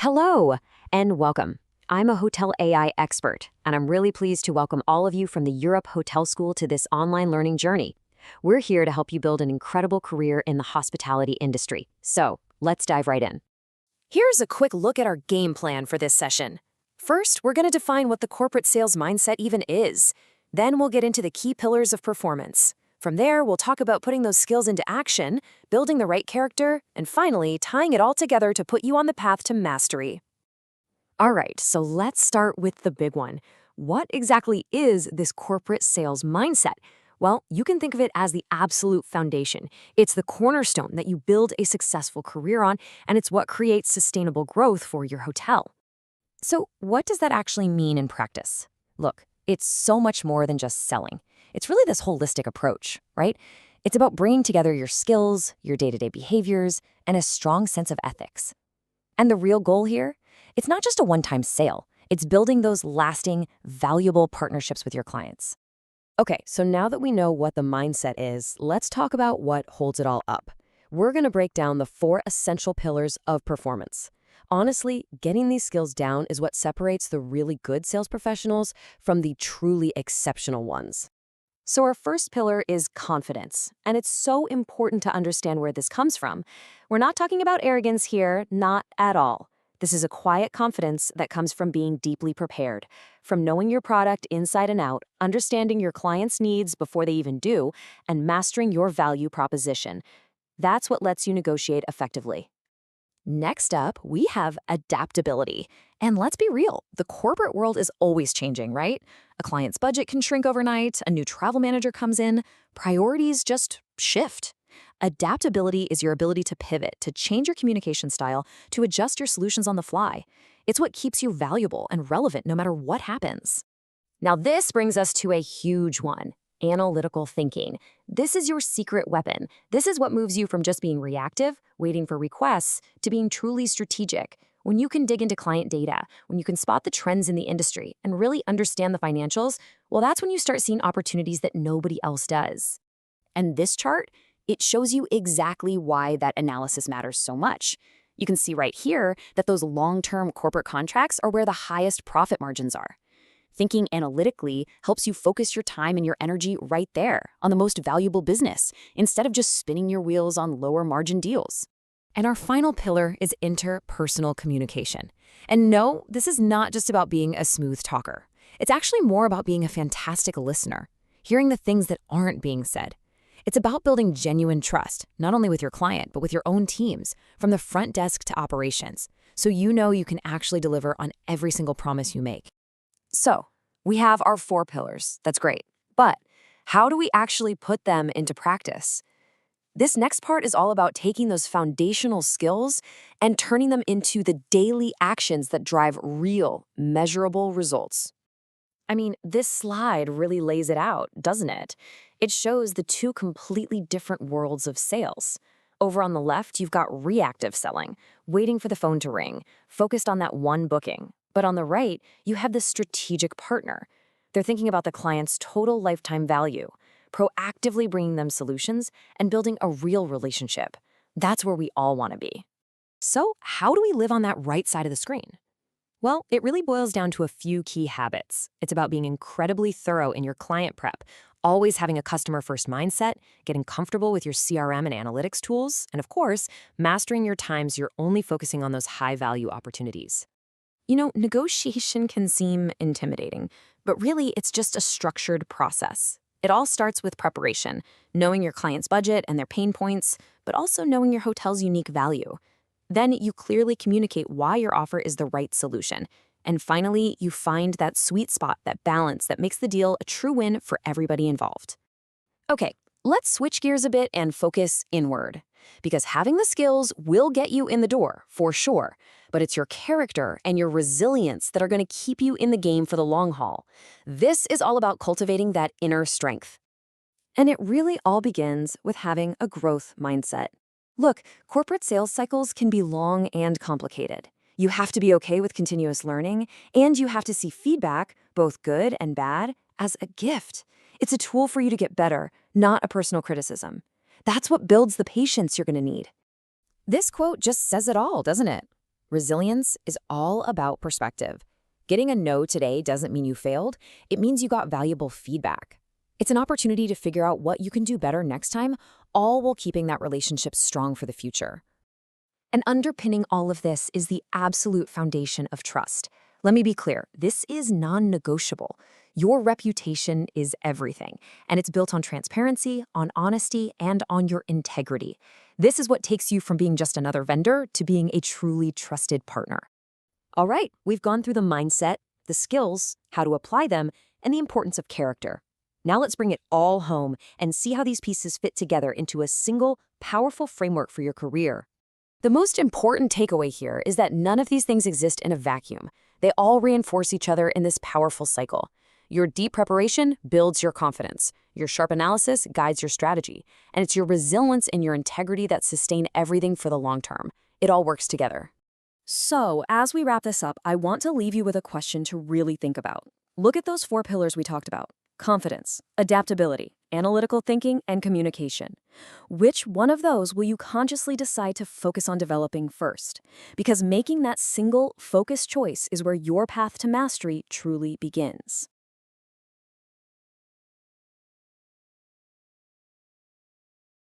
Hello and welcome. I'm a hotel AI expert, and I'm really pleased to welcome all of you from the Europe Hotel School to this online learning journey. We're here to help you build an incredible career in the hospitality industry. So let's dive right in. Here's a quick look at our game plan for this session. First, we're going to define what the corporate sales mindset even is. Then we'll get into the key pillars of performance. From there, we'll talk about putting those skills into action, building the right character, and finally, tying it all together to put you on the path to mastery. All right, so let's start with the big one. What exactly is this corporate sales mindset? Well, you can think of it as the absolute foundation. It's the cornerstone that you build a successful career on, and it's what creates sustainable growth for your hotel. So, what does that actually mean in practice? Look, it's so much more than just selling. It's really this holistic approach, right? It's about bringing together your skills, your day-to-day behaviors, and a strong sense of ethics. And the real goal here? It's not just a one-time sale. It's building those lasting, valuable partnerships with your clients. Okay, so now that we know what the mindset is, let's talk about what holds it all up. We're going to break down the 4 essential pillars of performance. Honestly, getting these skills down is what separates the really good sales professionals from the truly exceptional ones. So our first pillar is confidence, and it's so important to understand where this comes from. We're not talking about arrogance here, not at all. This is a quiet confidence that comes from being deeply prepared, from knowing your product inside and out, understanding your clients' needs before they even do, and mastering your value proposition. That's what lets you negotiate effectively. Next up, we have adaptability. And let's be real, the corporate world is always changing, right? A client's budget can shrink overnight, a new travel manager comes in, priorities just shift. Adaptability is your ability to pivot, to change your communication style, to adjust your solutions on the fly. It's what keeps you valuable and relevant no matter what happens. Now, this brings us to a huge one. Analytical thinking. This is your secret weapon. This is what moves you from just being reactive, waiting for requests, to being truly strategic. When you can dig into client data, when you can spot the trends in the industry and really understand the financials, well, that's when you start seeing opportunities that nobody else does. And this chart, it shows you exactly why that analysis matters so much. You can see right here that those long-term corporate contracts are where the highest profit margins are. Thinking analytically helps you focus your time and your energy right there on the most valuable business, instead of just spinning your wheels on lower margin deals. And our final pillar is interpersonal communication. And no, this is not just about being a smooth talker. It's actually more about being a fantastic listener, hearing the things that aren't being said. It's about building genuine trust, not only with your client, but with your own teams, from the front desk to operations, so you know you can actually deliver on every single promise you make. So, we have our 4 pillars. That's great. But how do we actually put them into practice? This next part is all about taking those foundational skills and turning them into the daily actions that drive real, measurable results. I mean, this slide really lays it out, doesn't it? It shows the 2 completely different worlds of sales. Over on the left, you've got reactive selling, waiting for the phone to ring, focused on that one booking. But on the right, you have the strategic partner. They're thinking about the client's total lifetime value, proactively bringing them solutions and building a real relationship. That's where we all want to be. So, how do we live on that right side of the screen? Well, it really boils down to a few key habits. It's about being incredibly thorough in your client prep, always having a customer-first mindset, getting comfortable with your CRM and analytics tools, and of course, mastering your times. You're only focusing on those high-value opportunities. You know, negotiation can seem intimidating, but really it's just a structured process. It all starts with preparation, knowing your client's budget and their pain points, but also knowing your hotel's unique value. Then you clearly communicate why your offer is the right solution. And finally, you find that sweet spot, that balance that makes the deal a true win for everybody involved. Okay, let's switch gears a bit and focus inward. Because having the skills will get you in the door, for sure. But it's your character and your resilience that are going to keep you in the game for the long haul. This is all about cultivating that inner strength. And it really all begins with having a growth mindset. Look, corporate sales cycles can be long and complicated. You have to be okay with continuous learning, and you have to see feedback, both good and bad, as a gift. It's a tool for you to get better, not a personal criticism. That's what builds the patience you're going to need. This quote just says it all, doesn't it? Resilience is all about perspective. Getting a no today doesn't mean you failed, it means you got valuable feedback. It's an opportunity to figure out what you can do better next time, all while keeping that relationship strong for the future. And underpinning all of this is the absolute foundation of trust. Let me be clear, this is non-negotiable. Your reputation is everything, and it's built on transparency, on honesty, and on your integrity. This is what takes you from being just another vendor to being a truly trusted partner. All right, we've gone through the mindset, the skills, how to apply them, and the importance of character. Now let's bring it all home and see how these pieces fit together into a single, powerful framework for your career. The most important takeaway here is that none of these things exist in a vacuum. They all reinforce each other in this powerful cycle. Your deep preparation builds your confidence. Your sharp analysis guides your strategy. And it's your resilience and your integrity that sustain everything for the long term. It all works together. So, as we wrap this up, I want to leave you with a question to really think about. Look at those 4 pillars we talked about: confidence, adaptability, analytical thinking, and communication. Which one of those will you consciously decide to focus on developing first? Because making that single, focused choice is where your path to mastery truly begins.